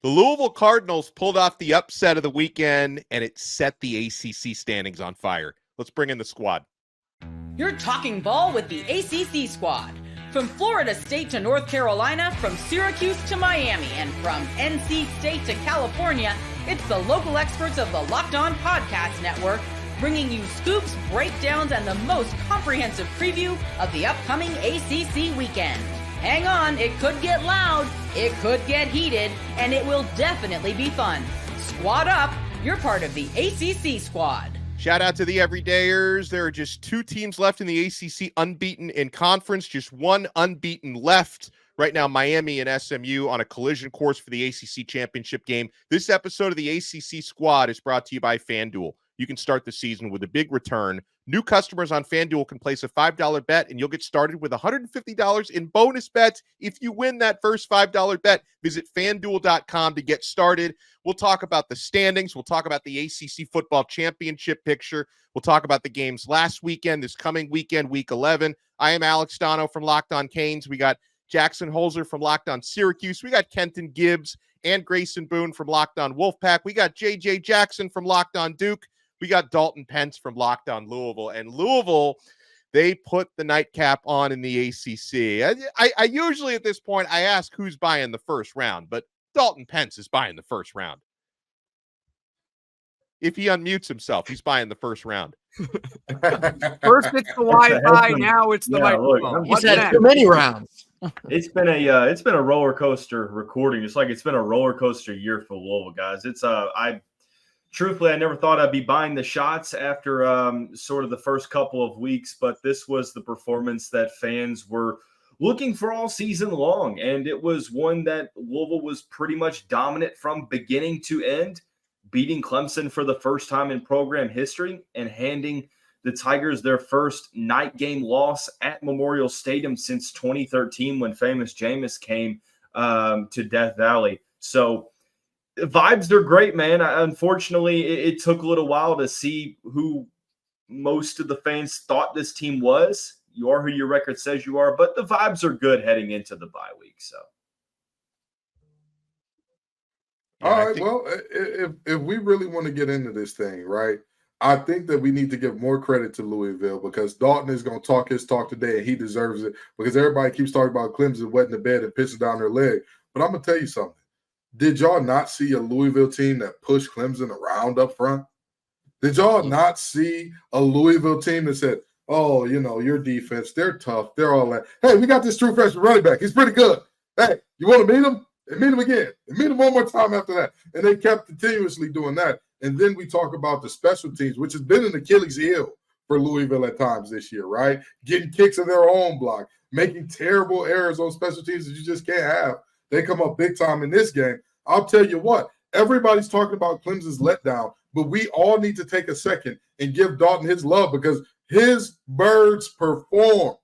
The Louisville Cardinals pulled off the upset of the weekend, and it set the ACC standings on fire. Let's bring in the squad. You're talking ball with the ACC Squad. From Florida State to North Carolina, from Syracuse to Miami, and from NC State to California, it's the local experts of the Locked On Podcast Network, bringing you scoops, breakdowns, and the most comprehensive preview of the upcoming ACC weekend. Hang on, it could get loud, it could get heated, and it will definitely be fun. Squad up, you're part of the ACC Squad. Shout out to the everydayers. There are just 2 teams left in the ACC unbeaten in conference, just 1 unbeaten left. Right now, Miami and SMU on a collision course for the ACC championship game. This episode of the ACC Squad is brought to you by FanDuel. You can start the season with a big return. New customers on FanDuel can place a $5 bet, and you'll get started with $150 in bonus bets if you win that first $5 bet. Visit FanDuel.com to get started. We'll talk about the standings. We'll talk about the ACC football championship picture. We'll talk about the games last weekend, this coming weekend, Week 11. I am Alex Donno from Locked On Canes. We got Jackson Holzer from Locked On Syracuse. We got Kenton Gibbs and Grayson Boone from Locked On Wolfpack. We got JJ Jackson from Locked On Duke. We got Dalton Pence from Locked On Louisville. And Louisville, they put the nightcap on in the ACC. I usually at this point, I ask who's buying the first round, but Dalton Pence is buying the first round. If he unmutes himself, he's buying the first round. First it's the Wi-Fi, now it's the microphone. He's had too many rounds. It's been a roller coaster recording. It's like it's been a roller coaster year for Louisville, guys. Truthfully, I never thought I'd be buying the shots after sort of the first couple of weeks, but this was the performance that fans were looking for all season long, and it was one that Louisville was pretty much dominant from beginning to end, beating Clemson for the first time in program history and handing the Tigers their first night game loss at Memorial Stadium since 2013 when famous Jameis came to Death Valley. So vibes are great, man. Unfortunately, it took a little while to see who most of the fans thought this team was. You are who your record says you are, but the vibes are good heading into the bye week. So, all right. Well, if we really want to get into this thing, right, I think that we need to give more credit to Louisville because Dalton is going to talk his talk today, and he deserves it because everybody keeps talking about Clemson wetting the bed and pissing down their leg. But I'm going to tell you something. Did y'all not see a Louisville team that pushed Clemson around up front? Did y'all not see a Louisville team that said, oh, your defense, they're tough, they're all that. Hey, we got this true freshman running back. He's pretty good. Hey, you want to meet him? And meet him again. And meet him one more time after that. And they kept continuously doing that. And then we talk about the special teams, which has been an Achilles heel for Louisville at times this year, right? Getting kicks in their own block, making terrible errors on special teams that you just can't have. They come up big time in this game. I'll tell you what, everybody's talking about Clemson's letdown, but we all need to take a second and give Dalton his love because his birds performed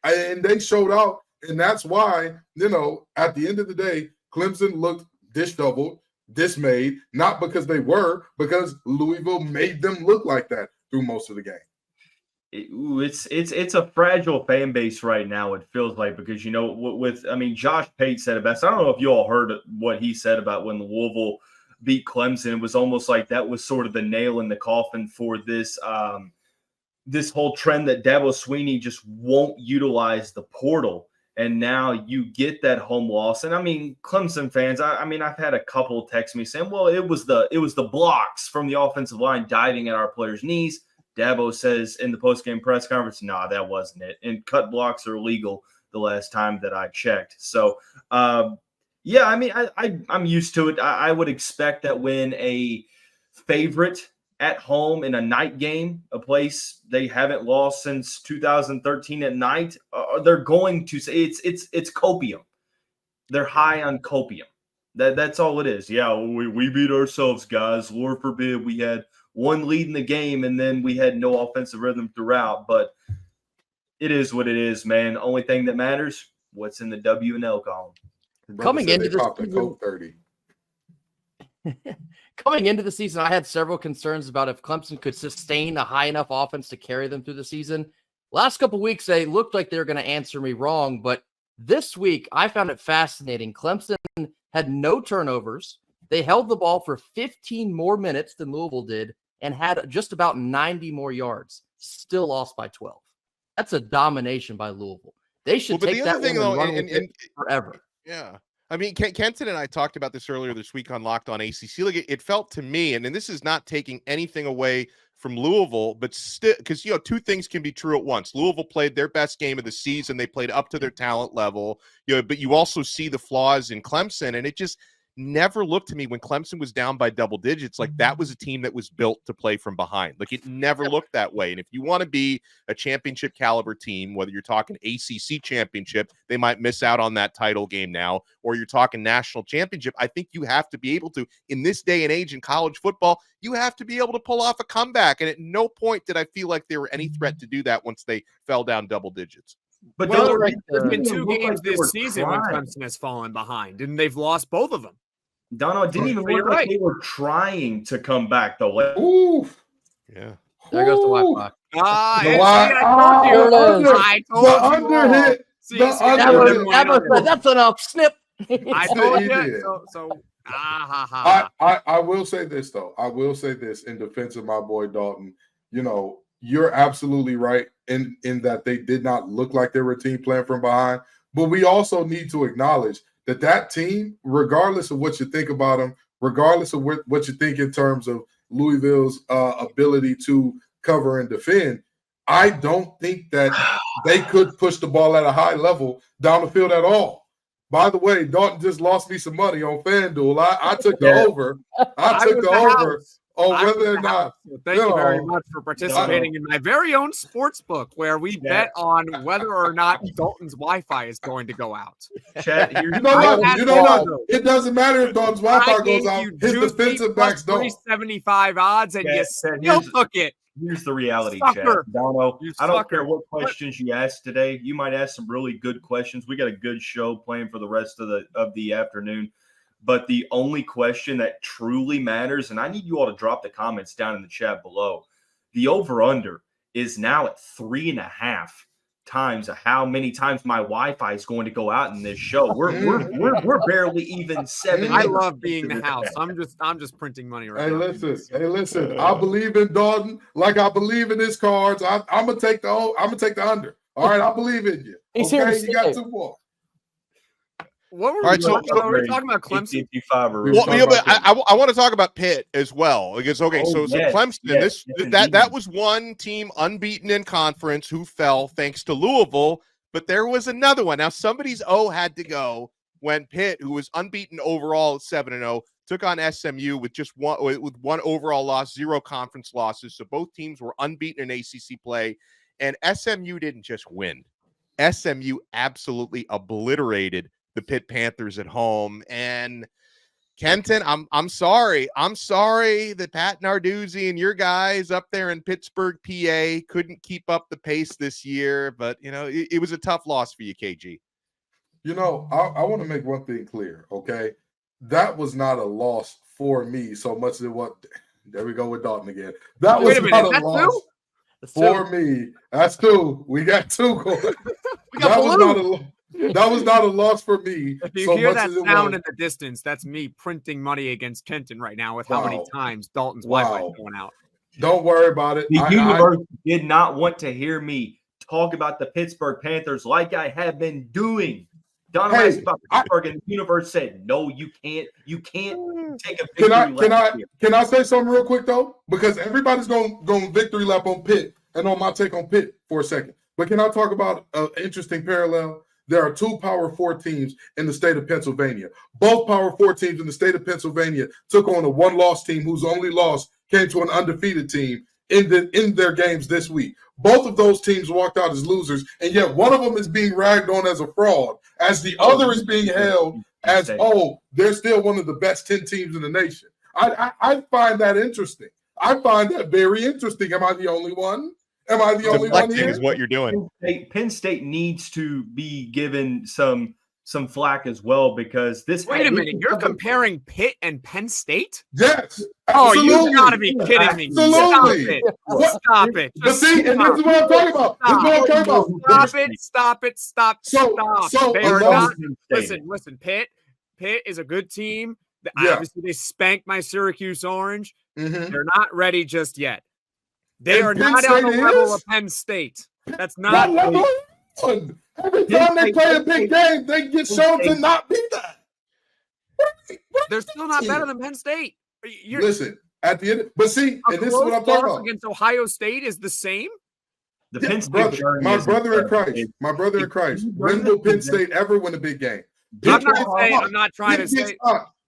and they showed out. And that's why, at the end of the day, Clemson looked disheveled, dismayed, not because they were, because Louisville made them look like that through most of the game. It's a fragile fan base right now, it feels like, because, Josh Pate said it best. I don't know if you all heard what he said about when Louisville beat Clemson. It was almost like that was sort of the nail in the coffin for this this whole trend that Dabo Swinney just won't utilize the portal. And now you get that home loss. And Clemson fans, I've had a couple text me saying, well, it was the blocks from the offensive line diving at our players' knees. Dabo says in the postgame press conference, nah, that wasn't it. And cut blocks are illegal the last time that I checked. So, I'm used to it. I would expect that when a favorite at home in a night game, a place they haven't lost since 2013 at night, they're going to say it's copium. They're high on copium. That's all it is. Yeah, we beat ourselves, guys. Lord forbid we had one lead in the game and then we had no offensive rhythm throughout. But it is what it is, man. Only thing that matters, what's in the W and L column. Coming into the season, I had several concerns about if Clemson could sustain a high enough offense to carry them through the season. Last couple of weeks, they looked like they were going to answer me wrong, but this week I found it fascinating. Clemson had no turnovers. They held the ball for 15 more minutes than Louisville did and had just about 90 more yards. Still lost by 12. That's a domination by Louisville. They should take that one and run with it forever. Yeah. I mean, Kenton and I talked about this earlier this week on Locked On ACC. Like, it felt to me, and this is not taking anything away from Louisville, but still, because, two things can be true at once. Louisville played their best game of the season. They played up to their talent level, but you also see the flaws in Clemson, and it just never looked to me when Clemson was down by double digits like that was a team that was built to play from behind. Like, it never looked that way. And if you want to be a championship caliber team, whether you're talking ACC championship, they might miss out on that title game now, or you're talking national championship, I think you have to be able to, in this day and age in college football, you have to be able to pull off a comeback. And at no point did I feel like there were any threat to do that once they fell down double digits. But there's been 2 games this season when Clemson has fallen behind, and they've lost both of them. Donno, it didn't even look like they were trying to come back, though. Oof. Yeah. There goes the Wi-Fi. I told you. That's enough. Snip. I told you. I will say this, though. I will say this in defense of my boy Dalton. You're absolutely right in that they did not look like they were a team playing from behind. But we also need to acknowledge that team, regardless of what you think about them, regardless of what you think in terms of Louisville's ability to cover and defend, I don't think that they could push the ball at a high level down the field at all. By the way, Dalton just lost me some money on FanDuel. I took the over. I took the over on whether or not. Thank you very much for participating in my very own sports book where we bet on whether or not Dalton's Wi-Fi is going to go out. Chat, you know what? It doesn't matter if Dalton's Wi-Fi goes out. His defensive backs don't. 375 odds, and you still took it. Here's the reality, Chat. Sucker. Donno, I don't care what questions you ask today. You might ask some really good questions. We got a good show planned for the rest of the afternoon. But the only question that truly matters, and I need you all to drop the comments down in the chat below, the over-under is now at 3.5 times how many times my Wi-Fi is going to go out in this show. We're barely even 7. I love being the house. I'm just printing money right now. Hey, listen. I believe in Dalton like I believe in his cards. I'm gonna take the under. All right, I believe in you. Okay, you got 2 more. What were we talking about? Were we talking about Clemson? I want to talk about Pitt as well. Because Clemson, that was one team unbeaten in conference who fell thanks to Louisville, but there was another one. Now somebody's had to go when Pitt, who was unbeaten overall at 7-0, took on SMU with just one overall loss, 0 conference losses. So both teams were unbeaten in ACC play, and SMU didn't just win. SMU absolutely obliterated the Pitt Panthers at home. And Kenton, I'm sorry. I'm sorry that Pat Narduzzi and your guys up there in Pittsburgh, PA couldn't keep up the pace this year. But, it was a tough loss for you, KG. I want to make one thing clear, okay? That was not a loss for me so much as what – there we go with Dalton again. That was not a loss for me. That's 2. We got 2 going. That was not a loss for me. If you hear that sound in the distance, that's me printing money against Kenton right now with how many times Dalton's Wi-Fi is going out. Don't worry about it. The universe did not want to hear me talk about the Pittsburgh Panthers like I have been doing. Donno asked about Pittsburgh, and the universe said, "No, you can't. You can't take a victory lap." Can I say something real quick though? Because everybody's going victory lap on Pitt and on my take on Pitt for a second. But can I talk about an interesting parallel? There are 2 Power 4 teams in the state of Pennsylvania. Both Power 4 teams in the state of Pennsylvania took on a 1-loss team whose only loss came to an undefeated team in their games this week. Both of those teams walked out as losers, and yet one of them is being ragged on as a fraud, as the other is being held as, they're still one of the best 10 teams in the nation. I find that interesting. I find that very interesting. Am I the only one? Am I the only one here? Is what you're doing. Penn State needs to be given some flack as well because this. Wait a minute, you're comparing Pitt and Penn State? Yes. Absolutely. Oh, you gotta be kidding me! Absolutely. Stop it! But see, and this is what I'm talking about. Stop it! Stop! So Listen, Pitt is a good team. Obviously, they spanked my Syracuse Orange. Mm-hmm. They're not ready just yet. They are not on the level of Penn State. That's not level. Every time they play a big game, they get shown to not be that. They're still not better than Penn State. Listen, at the end, but see, and this is what I'm talking about. Against Ohio State is the same. The Penn State my brother in Christ. When will Penn State ever win a big game? I'm not trying to say.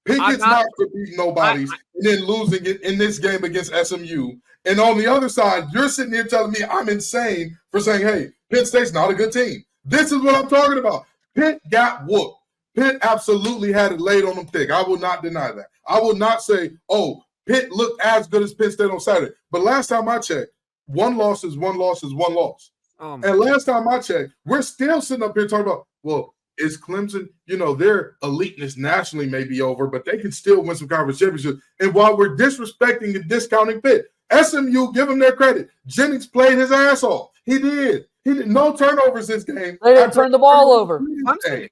Pitt gets not for beating nobodies and then losing it in this game against SMU. And on the other side, you're sitting here telling me I'm insane for saying, hey, Penn State's not a good team. This is what I'm talking about. Pitt got whooped. Pitt absolutely had it laid on them thick. I will not deny that. I will not say, oh, Pitt looked as good as Penn State on Saturday. But last time I checked, one loss is one loss is one loss. And last time I checked, we're still sitting up here talking about, well, is Clemson, their eliteness nationally may be over, but they can still win some conference championships. And while we're disrespecting and discounting Pitt, SMU, give them their credit. Jennings played his ass off. He did. He did no turnovers this game. They didn't turn the ball over.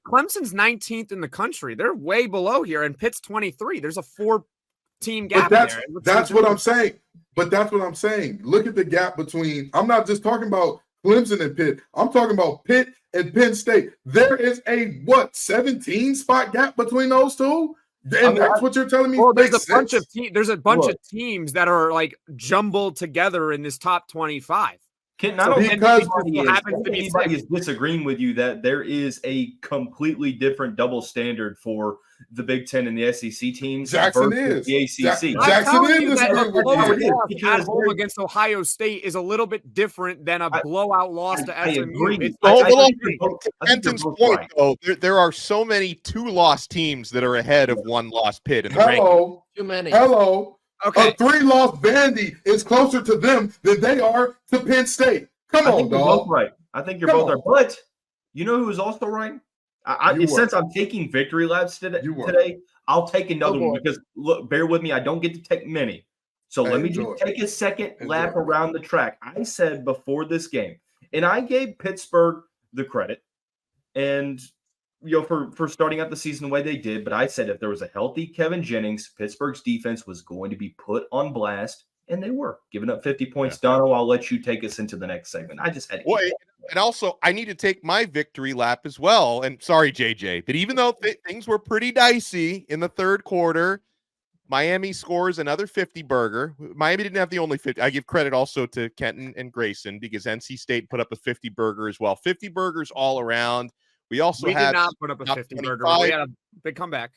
Clemson's 19th in the country. They're way below here, and Pitt's 23. There's a 4-team gap there. That's what I'm saying. But that's what I'm saying. Look at the gap between – I'm not just talking about Clemson and Pitt. I'm talking about Pitt and Penn State. There is a 17-spot gap between those two? And that's what you're telling me? Well, there's a bunch of teams that are like jumbled together in this top 25. I don't think anybody is disagreeing with you that there is a completely different double standard for the Big Ten and the SEC teams. Jackson is the ACC. Jackson is at home against Ohio State is a little bit different than a blowout loss to SMU. Kenton's point, though, there are so many 2-loss teams that are ahead of 1-loss Pitt in the rankings. Too many. Okay. A 3-loss Vandy is closer to them than they are to Penn State. Come on, dog. Right. I think you're both right. But you know who was also right? Since I'm taking victory laps today, I'll take another one because, look, bear with me. I don't get to take many. So let me just take a second lap around the track. I said before this game, and I gave Pittsburgh the credit and for starting out the season the way they did, but I said if there was a healthy Kevin Jennings, Pittsburgh's defense was going to be put on blast, and they were giving up 50 points. Yeah. Donno, I'll let you take us into the next segment. I just had to and also I need to take my victory lap as well. And sorry, JJ, but even though things were pretty dicey in the third quarter, Miami scores another 50-burger. Miami didn't have the only 50. I give credit also to Kenton and Grayson because NC State put up a 50-burger as well. 50 burgers all around. We did not put up a 50-burger. We had a big comeback.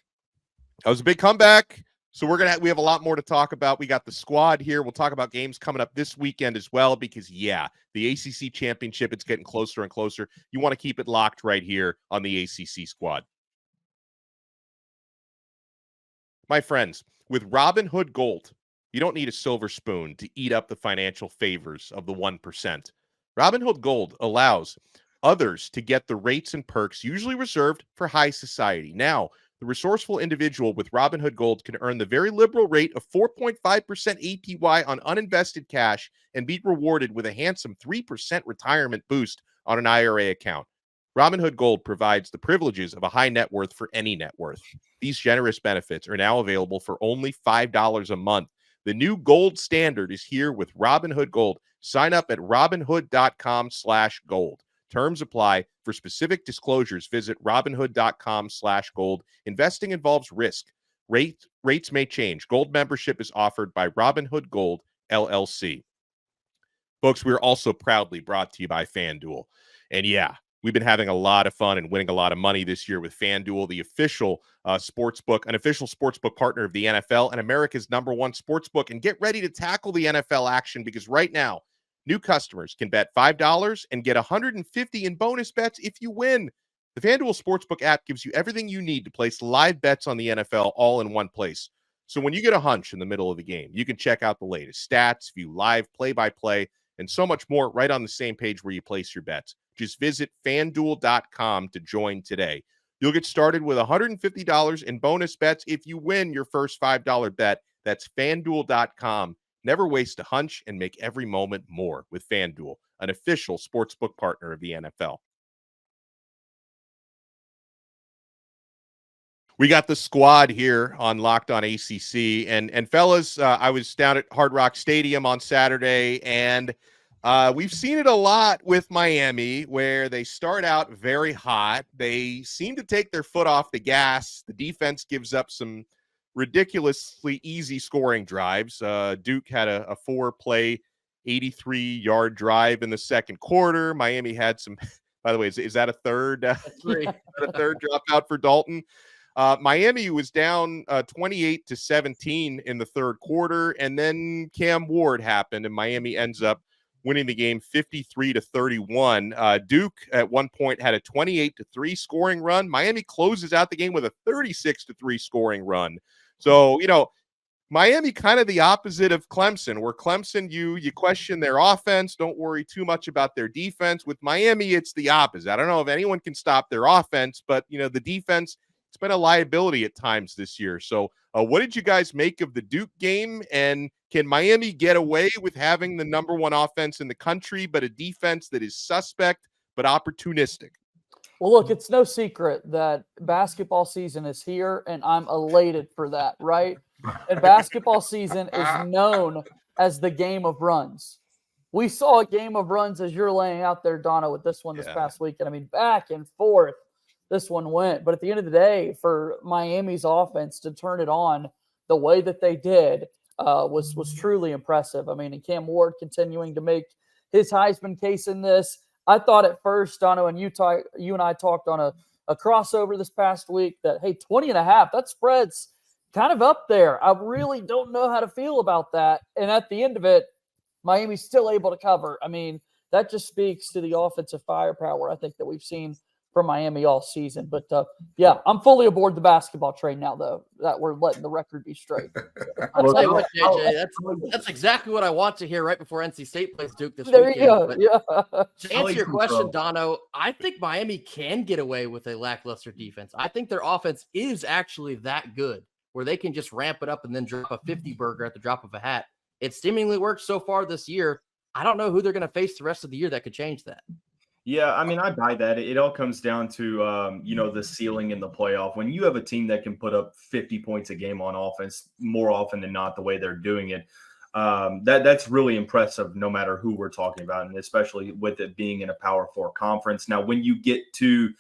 That was a big comeback. So we have a lot more to talk about. We got the squad here. We'll talk about games coming up this weekend as well because, the ACC championship, it's getting closer and closer. You want to keep it locked right here on the ACC squad. My friends, with Robinhood Gold, you don't need a silver spoon to eat up the financial favors of the 1%. Robinhood Gold allows others to get the rates and perks usually reserved for high society. Now, the resourceful individual with Robinhood Gold can earn the very liberal rate of 4.5% APY on uninvested cash and be rewarded with a handsome 3% retirement boost on an IRA account. Robinhood Gold provides the privileges of a high net worth for any net worth. These generous benefits are now available for only $5 a month. The new gold standard is here with Robinhood Gold. Sign up at robinhood.com/gold. Terms apply. For specific disclosures, visit robinhood.com/gold. Investing involves risk. Rates may change. Gold membership is offered by Robinhood Gold, LLC. Folks, we're also proudly brought to you by FanDuel. And we've been having a lot of fun and winning a lot of money this year with FanDuel, the official sportsbook partner of the NFL and America's #1 sportsbook. And get ready to tackle the NFL action because right now, new customers can bet $5 and get $150 in bonus bets if you win. The FanDuel Sportsbook app gives you everything you need to place live bets on the NFL all in one place. So when you get a hunch in the middle of the game, you can check out the latest stats, view live play-by-play, and so much more right on the same page where you place your bets. Just visit FanDuel.com to join today. You'll get started with $150 in bonus bets if you win your first $5 bet. That's FanDuel.com. Never waste a hunch and make every moment more with FanDuel, an official sportsbook partner of the NFL. We got the squad here on Locked On ACC. And fellas, I was down at Hard Rock Stadium on Saturday, and we've seen it a lot with Miami, where they start out very hot. They seem to take their foot off the gas. The defense gives up some ridiculously easy scoring drives. Duke had a 4-play, 83-yard drive in the second quarter. Miami had some, by the way, is that a third? A third dropout for Dalton? Miami was down 28-17 in the third quarter, and then Cam Ward happened, and Miami ends up winning the game 53-31. Duke at one point had a 28-3 scoring run. Miami closes out the game with a 36-3 scoring run. So, Miami kind of the opposite of Clemson, where Clemson, you question their offense, don't worry too much about their defense. With Miami, it's the opposite. I don't know if anyone can stop their offense, but, the defense, it's been a liability at times this year. So what did you guys make of the Duke game? And can Miami get away with having the number one offense in the country, but a defense that is suspect but opportunistic? Well, look, it's no secret that basketball season is here, and I'm elated for that, right? And basketball season is known as the game of runs. We saw a game of runs as you're laying out there, Donno, with this one this past weekend. I mean, back and forth. This one went. But at the end of the day, for Miami's offense to turn it on the way that they did was truly impressive. I mean, and Cam Ward continuing to make his Heisman case in this. I thought at first, Donno, and you and I talked on a crossover this past week that, hey, 20.5, that spread's kind of up there. I really don't know how to feel about that. And at the end of it, Miami's still able to cover. I mean, that just speaks to the offensive firepower I think that we've seen from Miami all season. But yeah, I'm fully aboard the basketball train now, though, that we're letting the record be straight. I'll tell you what, JJ, that's exactly what I want to hear right before NC State plays Duke this there weekend. You go. Yeah. To answer your question, Donno, I think Miami can get away with a lackluster defense. I think their offense is actually that good, where they can just ramp it up and then drop a 50 burger at the drop of a hat. It seemingly worked so far this year. I don't know who they're going to face the rest of the year that could change that. Yeah, I mean, I buy that. It all comes down to, the ceiling in the playoff. When you have a team that can put up 50 points a game on offense more often than not the way they're doing it, that's really impressive no matter who we're talking about, and especially with it being in a Power 4 conference. Now, when you get to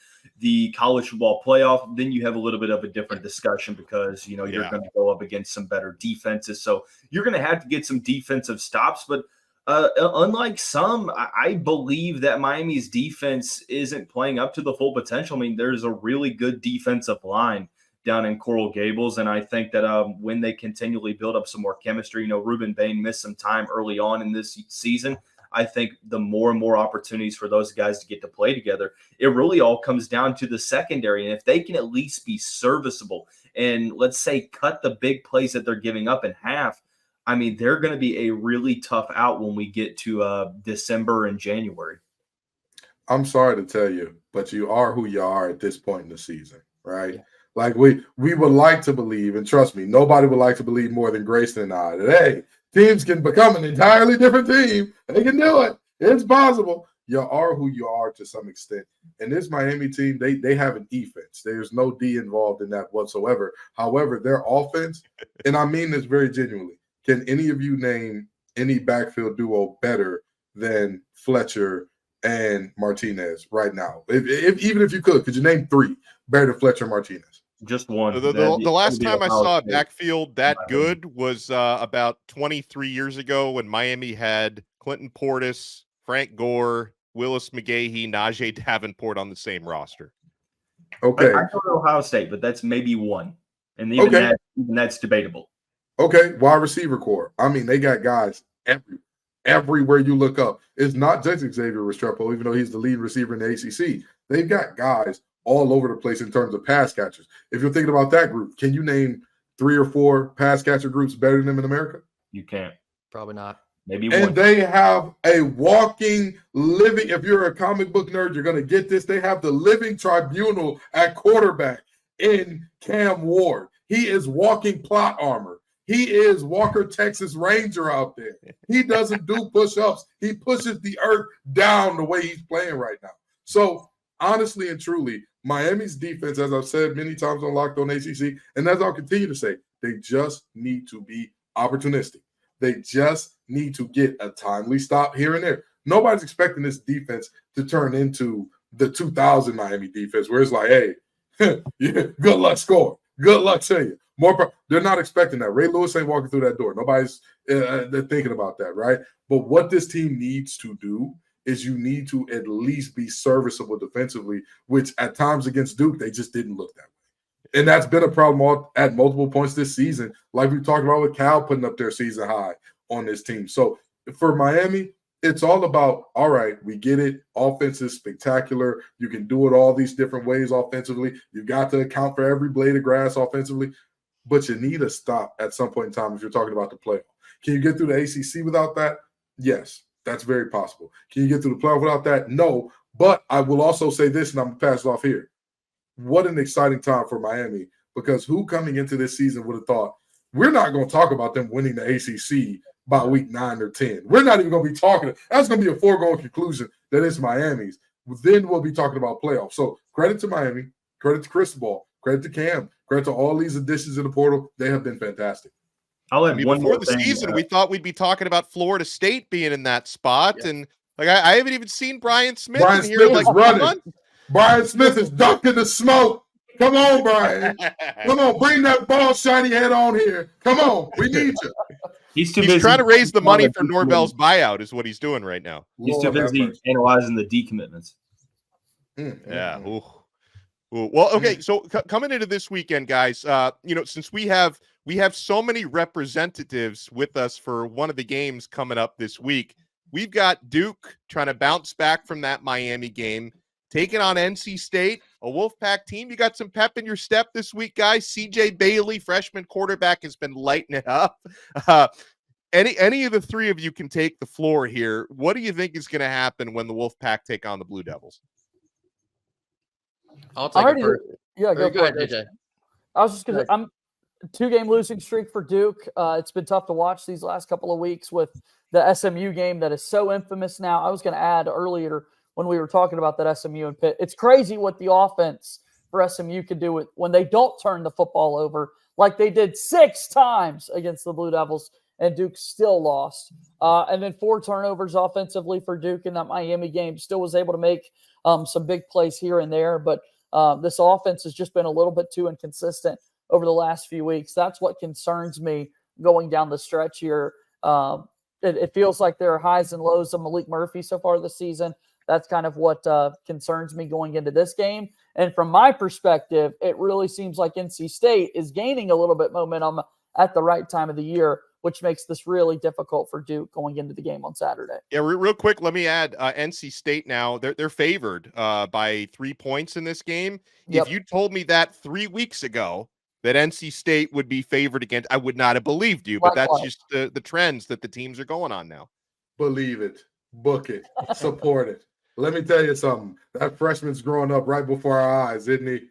the college football playoff, then you have a little bit of a different discussion because, you're going to go up against some better defenses. So you're going to have to get some defensive stops, but unlike some, I believe that Miami's defense isn't playing up to the full potential. I mean, there's a really good defensive line down in Coral Gables, and I think that when they continually build up some more chemistry, Ruben Bain missed some time early on in this season. I think the more and more opportunities for those guys to get to play together, it really all comes down to the secondary. And if they can at least be serviceable and, let's say, cut the big plays that they're giving up in half, I mean, they're going to be a really tough out when we get to December and January. I'm sorry to tell you, but you are who you are at this point in the season, right? Yeah. Like we would like to believe, and trust me, nobody would like to believe more than Grayson and I, that, hey, teams can become an entirely different team. They can do it. It's possible. You are who you are to some extent. And this Miami team, they have an defense. There's no D involved in that whatsoever. However, their offense, and I mean this very genuinely, can any of you name any backfield duo better than Fletcher and Martinez right now? Even if you could you name three better than Fletcher and Martinez? Just one. The last time I saw a backfield that good was about 23 years ago when Miami had Clinton Portis, Frank Gore, Willis McGahee, Najee Davenport on the same roster. Okay. I don't know Ohio State, but that's maybe one. And even that's debatable. Okay, wide receiver core. I mean, they got guys everywhere you look up. It's not just Xavier Restrepo, even though he's the lead receiver in the ACC. They've got guys all over the place in terms of pass catchers. If you're thinking about that group, can you name 3 or 4 pass catcher groups better than them in America? You can't. Probably not. Maybe and one. They have a walking, living, if you're a comic book nerd, you're going to get this. They have the living tribunal at quarterback in Cam Ward. He is walking plot armor. He is Walker, Texas Ranger out there. He doesn't do push-ups. He pushes the earth down the way he's playing right now. So, honestly and truly, Miami's defense, as I've said many times on Locked On ACC, and as I'll continue to say, they just need to be opportunistic. They just need to get a timely stop here and there. Nobody's expecting this defense to turn into the 2000 Miami defense, where it's like, hey, yeah, good luck scoring. Good luck to you. They're not expecting that. Ray Lewis ain't walking through that door. Nobody's they're thinking about that, right? But what this team needs to do is you need to at least be serviceable defensively, which at times against Duke, they just didn't look that way. And that's been a problem at multiple points this season, like we talked about with Cal putting up their season high on this team. So for Miami, it's all about, all right, we get it. Offense is spectacular. You can do it all these different ways offensively. You got to account for every blade of grass offensively, but you need a stop at some point in time if you're talking about the playoff. Can you get through the ACC without that? Yes, that's very possible. Can you get through the playoff without that? No, but I will also say this, and I'm going to pass it off here. What an exciting time for Miami, because who coming into this season would have thought, we're not going to talk about them winning the ACC by week 9 or 10. We're not even going to be talking. That's going to be a foregone conclusion that it's Miami's. Then we'll be talking about playoffs. So credit to Miami, credit to Cristobal, credit to Cam, credit to all these additions in the portal. They have been fantastic. I'll add one more thing. Before the season, we thought we'd be talking about Florida State being in that spot. Yeah. And like I haven't even seen Brian Smith in here. Smith is running. Brian Smith is dunking the smoke. Come on, Brian. Come on, bring that ball shiny head on here. Come on, we need you. He's trying to raise the money for Norvell's buyout is what he's doing right now. He's too busy analyzing the decommitments. Yeah. Ooh. Well, okay. So coming into this weekend, guys, since we have so many representatives with us for one of the games coming up this week, we've got Duke trying to bounce back from that Miami game, taking on NC State, a Wolfpack team. You got some pep in your step this week, guys. CJ Bailey, freshman quarterback, has been lighting it up. Any of the three of you can take the floor here. What do you think is going to happen when the Wolfpack take on the Blue Devils? I'll take it first. Yeah, go ahead, AJ. I was just going to – I'm 2-game losing streak for Duke. It's been tough to watch these last couple of weeks with the SMU game that is so infamous now. I was going to add earlier – when we were talking about that SMU and Pitt, it's crazy what the offense for SMU could do when they don't turn the football over like they did 6 times against the Blue Devils, and Duke still lost. And then 4 turnovers offensively for Duke in that Miami game. Still was able to make some big plays here and there, but this offense has just been a little bit too inconsistent over the last few weeks. That's what concerns me going down the stretch here. It feels like there are highs and lows of Malik Murphy so far this season. That's kind of what concerns me going into this game. And from my perspective, it really seems like NC State is gaining a little bit momentum at the right time of the year, which makes this really difficult for Duke going into the game on Saturday. Yeah, real quick, let me add NC State now. They're favored by 3 points in this game. Yep. If you told me that 3 weeks ago that NC State would be favored against, I would not have believed you. But that's just the trends that the teams are going on now. Believe it. Book it. Support it. Let me tell you something. That freshman's growing up right before our eyes, isn't he?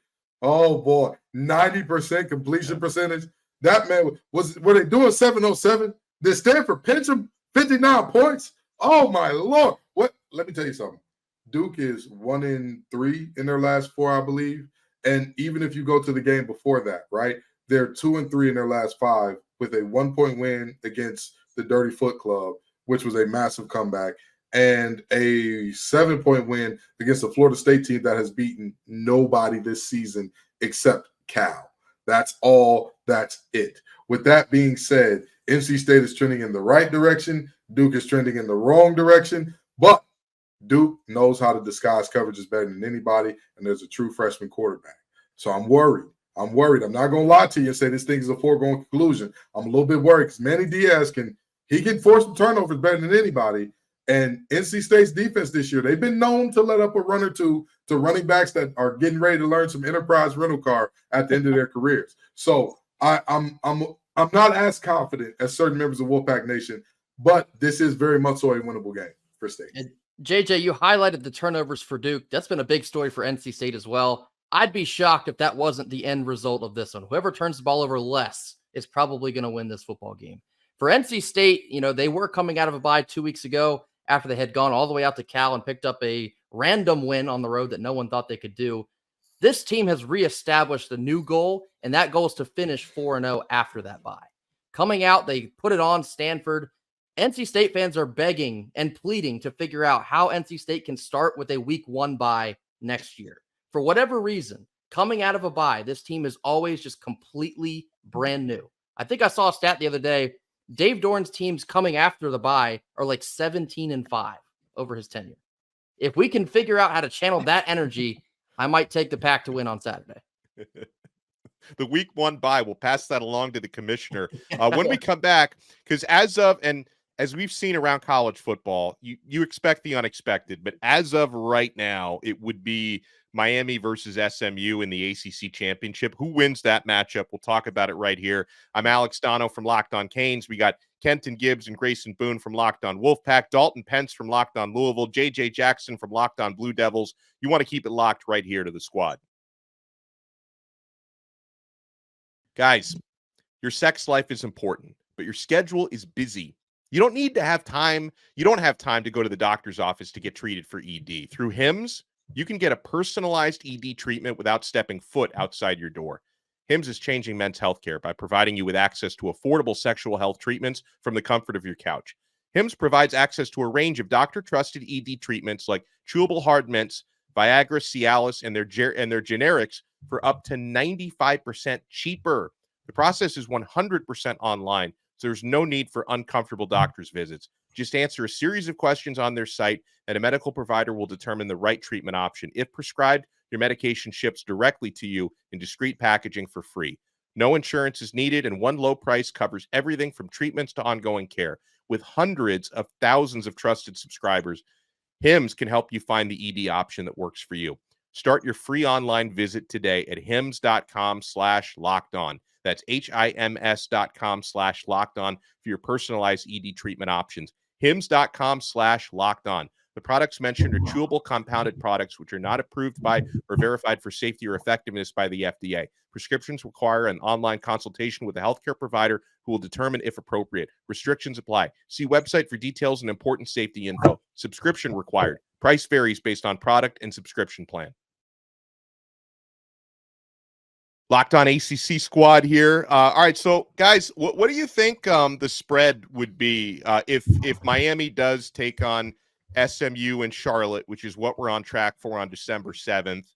Oh, boy. 90% completion percentage. That man were they doing 707? Did Stanford pinch him 59 points? Oh, my Lord. What? Let me tell you something. Duke is 1-3 in their last 4, I believe. And even if you go to the game before that, right, they're 2-3 in their last 5 with a 1-point win against the Dirty Foot Club, which was a massive comeback, and a 7-point win against the Florida State team that has beaten nobody this season except Cal. That's all. That's it. With that being said, NC State is trending in the right direction. Duke is trending in the wrong direction. But Duke knows how to disguise coverages better than anybody, and there's a true freshman quarterback. So I'm worried. I'm not going to lie to you and say this thing is a foregone conclusion. I'm a little bit worried because Manny Diaz can force some turnovers better than anybody. And NC State's defense this year, they've been known to let up a run or two to running backs that are getting ready to learn some enterprise rental car at the end of their careers. So I'm not as confident as certain members of Wolfpack Nation, but this is very much so a winnable game for State. And JJ, you highlighted the turnovers for Duke. That's been a big story for NC State as well. I'd be shocked if that wasn't the end result of this one. Whoever turns the ball over less is probably going to win this football game. For NC State, they were coming out of a bye 2 weeks ago after they had gone all the way out to Cal and picked up a random win on the road that no one thought they could do. This team has reestablished a new goal, and that goal is to finish 4-0 after that bye. Coming out, they put it on Stanford. NC State fans are begging and pleading to figure out how NC State can start with a week 1 bye next year. For whatever reason, coming out of a bye, this team is always just completely brand new. I think I saw a stat the other day. Dave Doran's teams coming after the bye are like 17-5 over his tenure. If we can figure out how to channel that energy, I might take the Pack to win on Saturday. The week 1 bye, we'll pass that along to the commissioner. When we come back, because as we've seen around college football, you expect the unexpected, but as of right now, it would be Miami versus SMU in the ACC championship. Who wins that matchup? We'll talk about it right here. I'm Alex Donno from Locked On Canes. We got Kenton Gibbs and Grayson Boone from Locked On Wolfpack, Dalton Pence from Locked On Louisville, JJ Jackson from Locked On Blue Devils. You want to keep it locked right here to the squad. Guys, your sex life is important, but your schedule is busy. You don't need to have time. You don't have time to go to the doctor's office to get treated for ED. Through HIMS, you can get a personalized ED treatment without stepping foot outside your door. HIMS is changing men's healthcare by providing you with access to affordable sexual health treatments from the comfort of your couch. HIMS provides access to a range of doctor-trusted ED treatments like chewable hard mints, Viagra, Cialis, and their generics for up to 95% cheaper. The process is 100% online, so there's no need for uncomfortable doctor's visits. Just answer a series of questions on their site, and a medical provider will determine the right treatment option. If prescribed, your medication ships directly to you in discreet packaging for free. No insurance is needed, and one low price covers everything from treatments to ongoing care. With hundreds of thousands of trusted subscribers, HIMS can help you find the ED option that works for you. Start your free online visit today at hims.com/lockedon. That's HIMS.com/lockedon for your personalized ED treatment options. HIMS.com/lockedon. The products mentioned are chewable compounded products which are not approved by or verified for safety or effectiveness by the FDA. Prescriptions require an online consultation with a healthcare provider who will determine if appropriate. Restrictions apply. See website for details and important safety info. Subscription required. Price varies based on product and subscription plan. Locked On ACC Squad here. All right, so guys, what do you think the spread would be if Miami does take on SMU and Charlotte, which is what we're on track for on December 7th?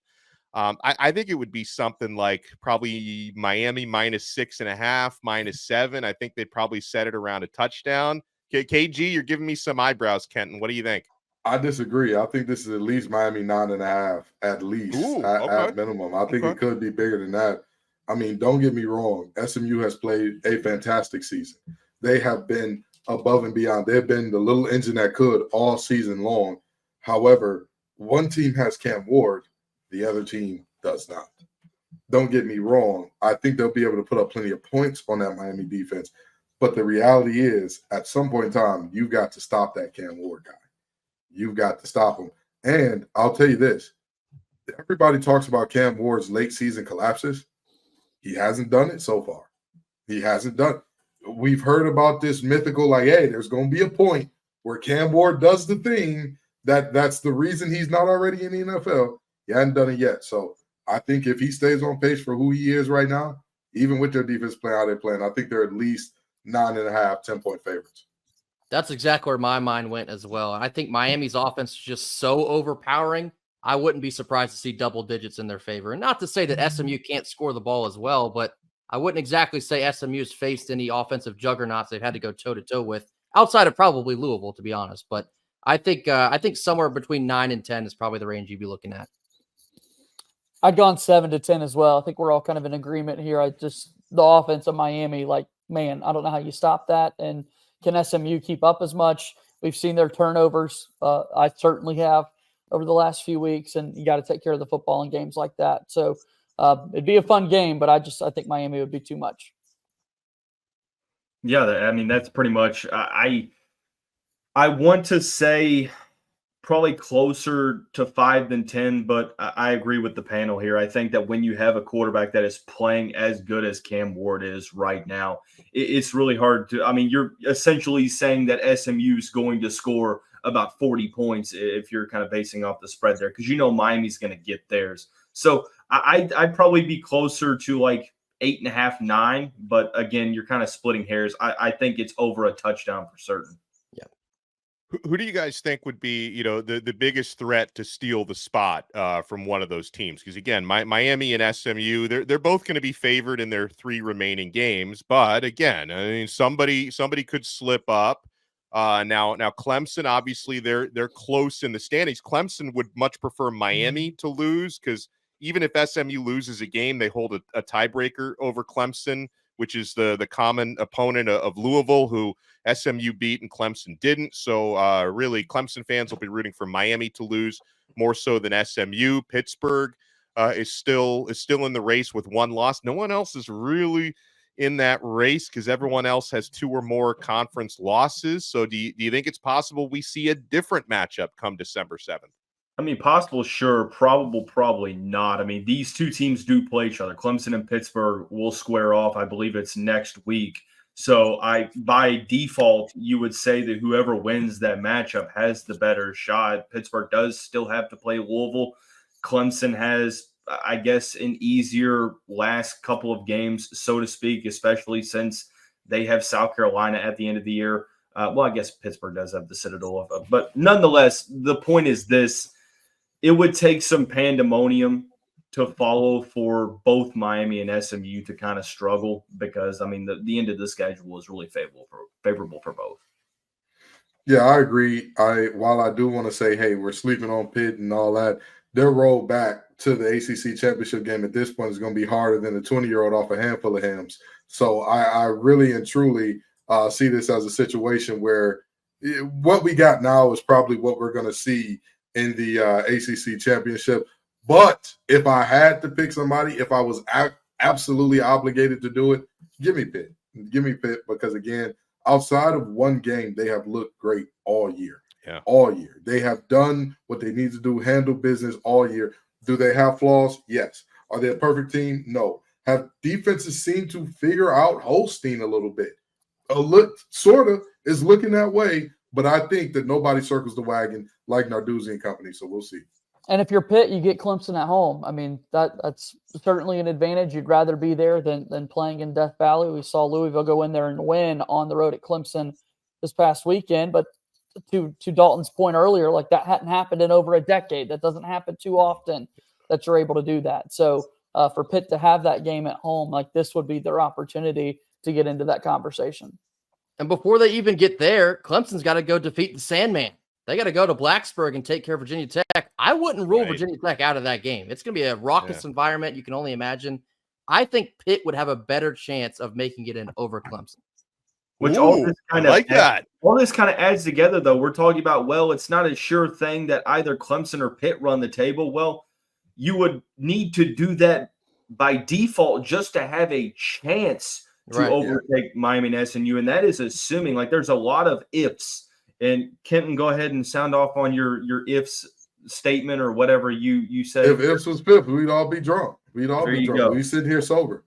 I think it would be something like probably Miami -6.5, -7. I think they'd probably set it around a touchdown. KG, you're giving me some eyebrows, Kenton. What do you think? I disagree. I think this is at least Miami 9.5, at least. Ooh, at minimum. I think it could be bigger than that. I mean, don't get me wrong. SMU has played a fantastic season. They have been above and beyond. They've been the little engine that could all season long. However, one team has Cam Ward, the other team does not. Don't get me wrong. I think they'll be able to put up plenty of points on that Miami defense. But the reality is, at some point in time, you've got to stop that Cam Ward guy. You've got to stop him. And I'll tell you this. Everybody talks about Cam Ward's late season collapses. He hasn't done it so far. He hasn't done it. We've heard about this mythical, like, hey, there's going to be a point where Cam Ward does the thing that's the reason he's not already in the NFL. He hasn't done it yet. So I think if he stays on pace for who he is right now, even with their defense playing how they're playing, I think they're at least 9.5, 10-point favorites. That's exactly where my mind went as well. I think Miami's offense is just so overpowering. I wouldn't be surprised to see double digits in their favor. And not to say that SMU can't score the ball as well, but I wouldn't exactly say SMU has faced any offensive juggernauts they've had to go toe-to-toe with, outside of probably Louisville, to be honest. But I think somewhere between 9 and 10 is probably the range you'd be looking at. I'd gone 7 to 10 as well. I think we're all kind of in agreement here. The offense of Miami, like, man, I don't know how you stop that. And can SMU keep up as much? We've seen their turnovers. I certainly have over the last few weeks, and you got to take care of the football in games like that. So it'd be a fun game, but I think Miami would be too much. Yeah, I mean, that's pretty much I want to say probably closer to 5 than 10, but I agree with the panel here. I think that when you have a quarterback that is playing as good as Cam Ward is right now, it's really hard to – I mean, you're essentially saying that SMU is going to score about 40 points if you're kind of basing off the spread there, because you know Miami's going to get theirs. So I'd probably be closer to like 8.5, 9. But again, you're kind of splitting hairs. I think it's over a touchdown for certain. Who do you guys think would be, the biggest threat to steal the spot from one of those teams? Because again, Miami and SMU, they're both going to be favored in their 3 remaining games. But again, I mean, somebody could slip up. Now Clemson, obviously, they're close in the standings. Clemson would much prefer Miami to lose, because even if SMU loses a game, they hold a tiebreaker over Clemson, which is the common opponent of Louisville, who SMU beat and Clemson didn't. So really, Clemson fans will be rooting for Miami to lose more so than SMU. Pittsburgh is still in the race with 1 loss. No one else is really in that race because everyone else has 2 or more conference losses. So do you think it's possible we see a different matchup come December 7th? I mean, possible, sure. Probable, probably not. I mean, these 2 teams do play each other. Clemson and Pittsburgh will square off. I believe it's next week. So by default, you would say that whoever wins that matchup has the better shot. Pittsburgh does still have to play Louisville. Clemson has, I guess, an easier last couple of games, so to speak, especially since they have South Carolina at the end of the year. Well, I guess Pittsburgh does have the Citadel. But nonetheless, the point is this. It would take some pandemonium to follow for both Miami and SMU to kind of struggle, because, I mean, the end of the schedule is really favorable for both. Yeah, I agree. While I do want to say, hey, we're sleeping on Pitt and all that, their road back to the ACC championship game at this point is going to be harder than a 20-year-old off a handful of hams. So I really and truly see this as a situation where what we got now is probably what we're going to see in the ACC championship. But if I had to pick somebody, if I was absolutely obligated to do it, give me Pitt. Give me Pitt, because, again, outside of one game, they have looked great all year. Yeah. All year. They have done what they need to do, handle business all year. Do they have flaws? Yes. Are they a perfect team? No. Have defenses seemed to figure out Holstein a little bit? Sort of is looking that way, but I think that nobody circles the wagon like Narduzzi and company, so we'll see. And if you're Pitt, you get Clemson at home. I mean, that's certainly an advantage. You'd rather be there than playing in Death Valley. We saw Louisville go in there and win on the road at Clemson this past weekend. But to Dalton's point earlier, like, that hadn't happened in over a decade. That doesn't happen too often that you're able to do that. So for Pitt to have that game at home, like, this would be their opportunity to get into that conversation. And before they even get there, Clemson's got to go defeat the Sandman. They got to go to Blacksburg and take care of Virginia Tech. I wouldn't rule Virginia Tech out of that game. It's going to be a raucous environment. You can only imagine. I think Pitt would have a better chance of making it in over Clemson. Which all this kind of adds together, though. We're talking about, well, it's not a sure thing that either Clemson or Pitt run the table. Well, you would need to do that by default just to have a chance to overtake Miami and SMU. And that is assuming, like, there's a lot of ifs. And Kenton, go ahead and sound off on your ifs statement or whatever you say. If ifs was fifth, we'd all be drunk. We'd all be drunk. We sit here sober.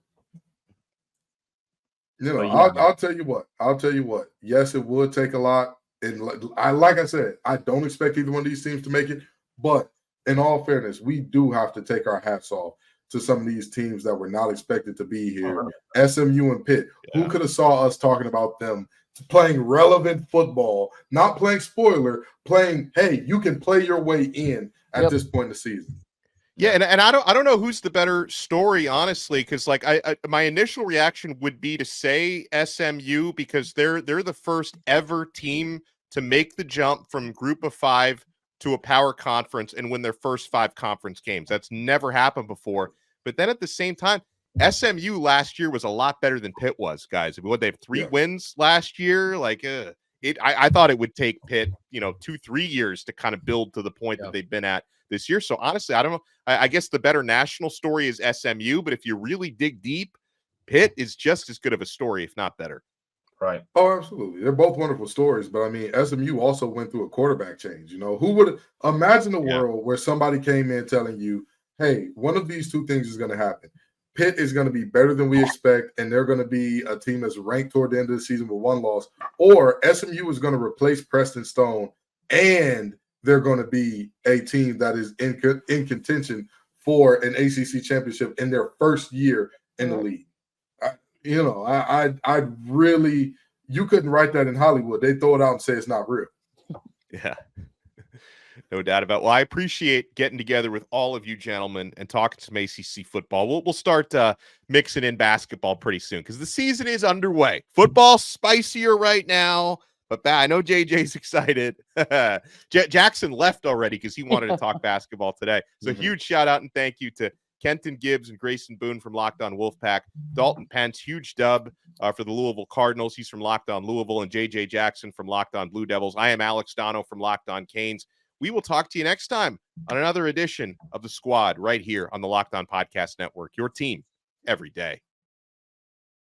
I'll tell you what. Yes, it would take a lot. And like I said, I don't expect either one of these teams to make it. But in all fairness, we do have to take our hats off to some of these teams that were not expected to be here. SMU and Pitt. Yeah. Who could have saw us talking about them playing relevant football, not playing spoiler, playing, hey, you can play your way in at this point in the season. Yeah, and I don't know who's the better story, honestly, because, like, my initial reaction would be to say SMU, because they're the first ever team to make the jump from Group of 5 to a power conference and win their first 5 conference games. That's never happened before. But then at the same time, SMU last year was a lot better than Pitt was, guys. They have 3 wins last year. Like, I thought it would take Pitt, 2-3 years to kind of build to the point that they've been at this year. So honestly, I don't know. I guess the better national story is SMU, but if you really dig deep, Pitt is just as good of a story, if not better. Right. Oh, absolutely. They're both wonderful stories, but I mean, SMU also went through a quarterback change. Who would imagine a world where somebody came in telling you, hey, one of these 2 things is going to happen. Pitt is going to be better than we expect, and they're going to be a team that's ranked toward the end of the season with 1 loss. Or SMU is going to replace Preston Stone, and they're going to be a team that is in contention for an ACC championship in their first year in the league. I really, you couldn't write that in Hollywood. They throw it out and say it's not real. Yeah. No doubt about it. Well, I appreciate getting together with all of you gentlemen and talking some ACC football. We'll start mixing in basketball pretty soon because the season is underway. Football's spicier right now, but I know JJ's excited. Jackson left already because he wanted to talk basketball today. So huge shout out and thank you to Kenton Gibbs and Grayson Boone from Locked On Wolfpack. Dalton Pence, huge dub for the Louisville Cardinals. He's from Locked On Louisville, and JJ Jackson from Locked On Blue Devils. I am Alex Donno from Locked On Canes. We will talk to you next time on another edition of The Squad right here on the Locked On Podcast Network. Your team every day.